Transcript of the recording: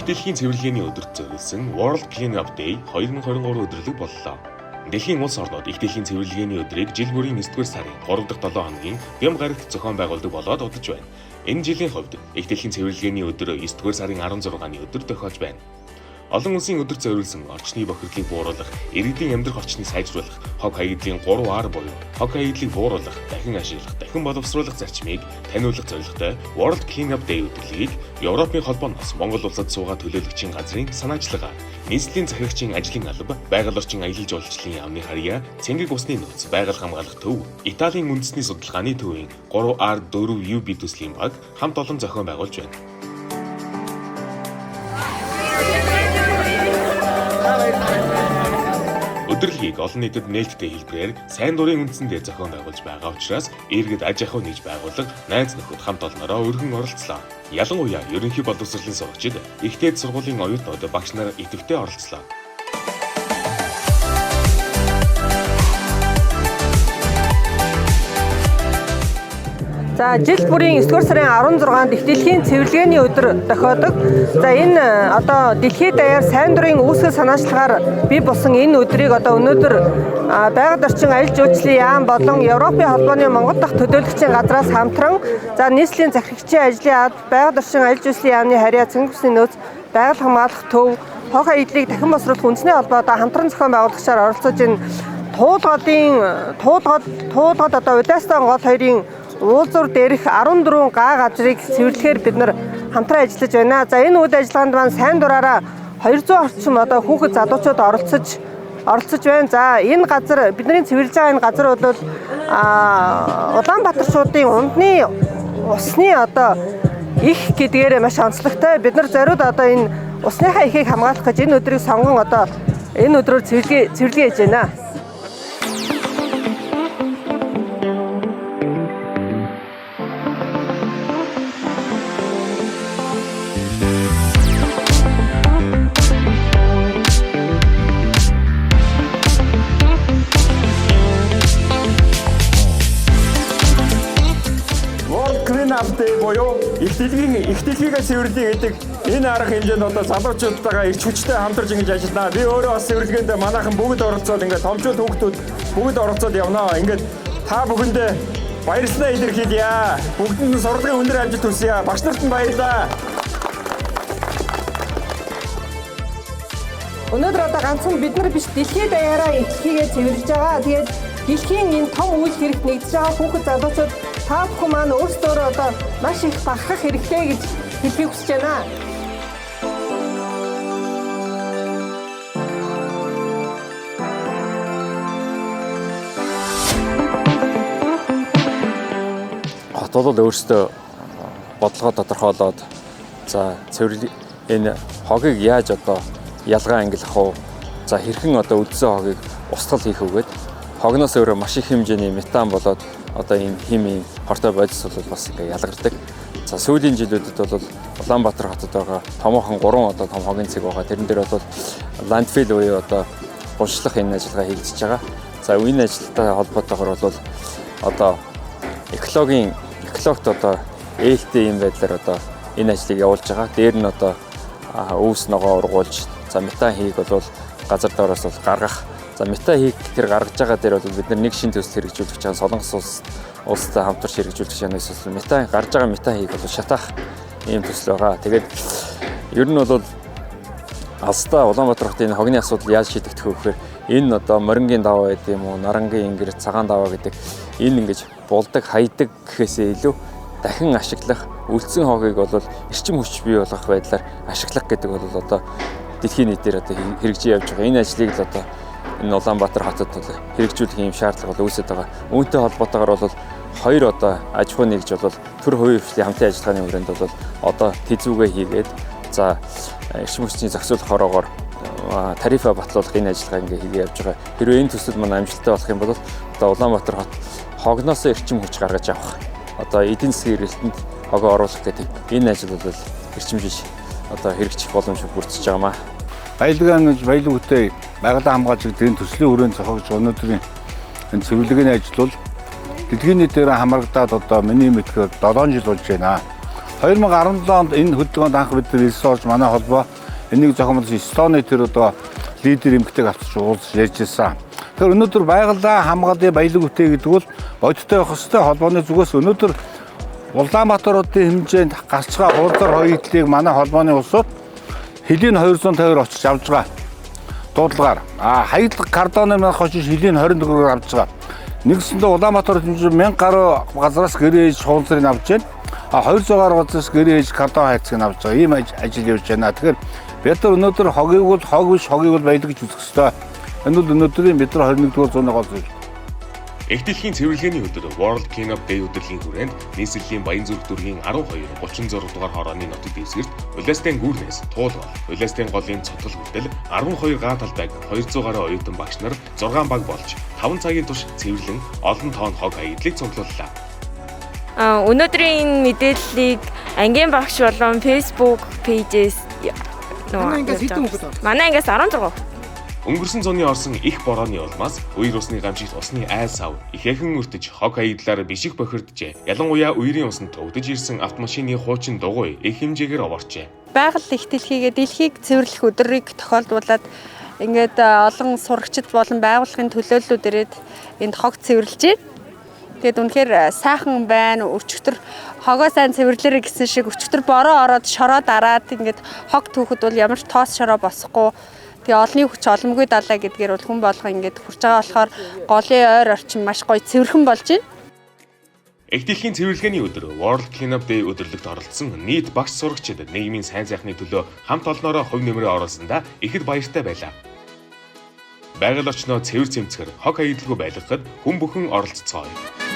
Их дэлхийн цэвэрлэгээний өдөрт зориулсан World Cleanup Day 2023 өдрөлөг боллоо. Дэлхийн улс орнууд их дэлхийн цэвэрлэгээний өдрийг жил бүрийн 9-р сарын 3 дахь 7 хоногийн бям гарагт зохион байгуулдаг болоод удаж байна. Энэ жилийн хувьд их дэлхийн цэвэрлэгээний өдөр 9-р сарын 16-ны өдөр тохиолж байна. Олон улсын өдөрт зориулсан орчны бохирдлыг бууруулах, иргэдийн амьдрах орчныг сайжруулах, хог хаягдлын 3R буюу хог хаягдлыг бууруулах, дахин ашиглах, дахин боловсруулах зарчмыг таниулах зорилготой World Cleanup Day өдрөлгийг Европын холбооноос Монгол улсад суугаад төлөөлөгчийн газрын санаачлагаар нийслэлийн захирагчийн ажлын алба, байгаль орчин аялал жуулчлалын яамны харьяа, цэнгэг усны нөөц, байгаль хамгаалах төв, Италийн үндэсний судалгааны төвийн 3R4UB төслийн баг хамт олон зохион байгуулж байна. Өдөрлөгийг олон нийтэд нээлттэй хэлбэрээр сайн дурын үндсэндээ зохион байгуулж байгаа учраас иргэд аж ахуй нийж байгууллага, найз нөхөд хамт олноороо өргөн оролцлоо. Ялангуяа ерөнхий боловсролын сурагчид, ихтэй сургуулийн оюутнууд багш нар идэвхтэй оролцлоо. За жил бүрийн 9-р сарын 16-нд их дэлхийн цэвэрлэгээний өдөр тохиодог. За энэ одоо дэлхийд даяар сайн дурын үүсгэл санаачлагаар бий болсон энэ өдрийг одоо өнөөдөр байгаль орчин аялал жуулчлалын яам болон Европын холбооны Монгол дахь төлөөлөгчийн газраас хамтран за нийслэлийн захирагчийн ажлын алба, байгаль орчин аялал жуулчлалын яамны харьяа, цэнгэг усны нөөц, байгаль хамгаалах төв, хог хаягдлыг дахин босруулах үндэсний холбоо одоо хамтран зохион байгуулагчаар оролцож энэ туулгад одоо Удастан гол хоёрын уулзуур дээрх 14 га газрыг цэвэрлэхээр бид нар хамтран ажиллаж байна. За энэ үйл ажиллагаанд маань сайн дураараа 200 орчим одоо хүүхэд залуучууд оролцож байна. За энэ газар бидний цэвэрлж байгаа энэ газар бол Улаанбаатарчуудын ундны усны одоо их гэдгээр маш онцлогтой. Бид нар зориуд одоо энэ усныхаа ихийг хамгаалах гэж энэ өдрийг сонгон одоо энэ өдрөөр цэвэрлэгээ хийж байна. Боёо их дэлхийгээ цэвэрлэе гэдэг энэ арга хэмжээнд одоо залуучуудтайгаа их хүчтэй хамтарч ингэж ажиллана. Би өөрөө бас цэвэрлэгээнд манайхан бүгд оролцоод ингээд томчууд хүүхдүүд бүгд оролцоод явнаа. Ингээд та бүхэндээ баярлалаа илэрхийлье. Бүгдэнд нь сургуулийн өндөр амжилт хүсье. Багш нарт нь баярлалаа. Өнөөдөр одоо ганцхан бид нар биш дэлхийд даяараа ихлхийгээ цэвэрлж байгаа. Тэгээд дэлхийн энэ том үйл хэрэгт нэгдэж байгаа хүүхэд залуучууд та бүхэн маань өөрсдөө одоо маш их бахархах хэрэгтэй гэж хэлхийг хүсэж байна. Хот бол өөрсдөө бодлогоо тодорхойлоод за энэ хогийг яаж одоо ялгаа ангилах уу? За хэрхэн одоо үдсэн хогийг устгал хийх үгээд хогноос өөрөө маш их хэмжээний метан болоод одоо энэ химийн хортой бодис бол бас ингээ ялгардаг. За сүүлийн жилүүдэд бол Улаанбаатар хотод байгаа томоохон 3 одоо том хогийн цэг байгаа. Тэрэн дээр бол ландфил буюу одоо гуншлах энэ ажиллагаа хийгдэж байгаа. За энэ ажилтай холбоотойгоор бол одоо экологт одоо ээлтэй юм байдлаар одоо энэ ажлыг явуулж байгаа. Дээр нь одоо өвс ногоо ургуулж за метан хийг бол газар доороос бол гаргах. За метан хийг тэр гаргаж байгаа дээр бол бид нэг шин төсөл хэрэгжүүлэх гэж Солонгос улстай хамтарч хэрэгжүүлэх гэж эсвэл метан гарч байгаа метан хийг бол шатаах ийм төсөл байгаа. Тэгээд ер нь бол алстай Улаанбаатар хотын энэ хогны асуудал яаж шийдэгдэх вэ гэхээр энэ одоо морингийн даваа гэдэг юм уу, нарангийн ингэр цагаан даваа гэдэг энэ ингэж булдаг, хайдаг гэхээсээ илүү дахин ашиглах, үлдсэн хогийг бол эрчим хүч бий болгох байдлаар ашиглах гэдэг бол одоо дэлхийн нийтээр одоо хэрэгжиж явж байгаа. Энэ ажлыг л одоо энэ Улаанбаатар хотод хэрэгжүүлэх юм шаардлага бол үүсэж байгаа. Үүнтэй холбоотойгоор бол хоёр одоо аж ахуй нэгж бол төр хувийн хвшлийн хамтын ажиллагааны хүрээнд бол одоо тэзүүгээ хийгээд за эрчим хүчний зохицуулах хороогоор тарифа батлуулах энэ ажиллагаа ингээ хийгээ явж байгаа. Хэрвээ энэ төсөл маань амжилттай болох юм бол одоо Улаанбаатар хот хогноос эрчим хүч гаргаж авах. Одоо эдийн засгийн эргэлтэнд хогоо оруулах гэдэг энэ ажил бол эрчимжиж одоо хэрэгжих боломж бүрдэж байгаамаа. Баялаг үедээ байгалаа хамгаалж байгаа энэ төслийн хүрээнд зохиогч өнөөдрийн энэ цэвэрлэгээний ажил бол дэлхийн нийтээр хамрагдаад одоо миний мэдхээр 7 жил болж байна. 2017 онд энэ хөдөлгөөнд анх бид нар ирсэн болж манай холбоо энийг зохиомжлсон Эстоны тэр одоо лидер эмгтэйг авчиж уулзж ярьж ирсэн. Тэгэхээр өнөөдөр байгальаа хамгаалын баялаг үтэй гэдэг бол бодиттой байх хэвээр холбооны зүгээс өнөөдөр Улаанбаатаруудын хэмжээнд гарчгаа хуулдар хоёртлыг манай холбооны улсууд хэлийн 250-аар очиж авж байгаа. Дуудлагаар хаядлаг кардономын хожиж хэлийн 24-оор авж байгаа. Нэгсэндээ Улаанбаатар хэмжээ 1000 гаруй газраас гэрээж хуулзрыг авж байна. 200 гаруй газраас гэрээж кардон хайцыг авж байгаа. Ийм ажил явж байна. Тэгэхээр бид нар өнөөдөр хогийг бол хог биш, хогийг бол баялагч үзэх ёстой. Энэ бол өнөөдрийн бид нар 21-р зууны гол зүйл. Их дэлхийн цэвэрлэгээний өдөр World Cleanup Day өдрийн хүрээнд нийслэлийн Баянзүрх дүүргийн 12-36 дугаар хорооны нутаг дэвсгэрт улаастын гүүрнээс туулгал, улаастын голын цотгол хүртэл 12 га талбайг 200 гаруй оюутан багш нар 6 баг болж 5 цагийн турш цэвэрлэн олон тоон хог хаядлыг цуглууллаа. Өнөөдрийн мэдээллийг ангийн багш болон Facebook пэйжээс манай ангиас 16. Өнгөрсөн зууны орсон их борооны улмаас үер усны гамшигт усны айл сав ихээхэн өртөж хог хаядлаар бишиг бохирджээ. Ялангуяа үерийн усанд төгдөж ирсэн автомашины хуучин дугуй их хэмжээгээр овоорчээ. Байгаль их дэлхийгээ дэлхийг цэвэрлэх өдрийг тохиолдуулаад ингээд олон сурагчид болон байгууллагын төлөөллүүд ирээд энд хог цэвэрлэж байна. Тэгээд үнэхээр сайхан байна. Өчигдөр хогоо сайн цэвэрлэрэ гэсэн шиг өчигдөр бороо ороод шороо дараад ингээд хог түүхэд бол ямар ч тоос шороо босохгүй. Тэгээ олонний хүч оломгүй далаа гэдгээр бол хүн болго ингээд хурж байгаа болохоор голын ойр орчин маш гоё цэвэрхэн болж байна. Их дэлхийн цэвэрлэгээний өдөр World Cleanup Day өдөрлөгт оролцсон нийт багш сурагчид нийгмийн сайн сайхны төлөө хамт олноороо хувь нэмрээ оруулсандаа ихэд баяртай байлаа. Байгаль орчноо цэвэр цэмцгэр хог хаягдлгүй байлгахад хүн бүхэн оролццгооё.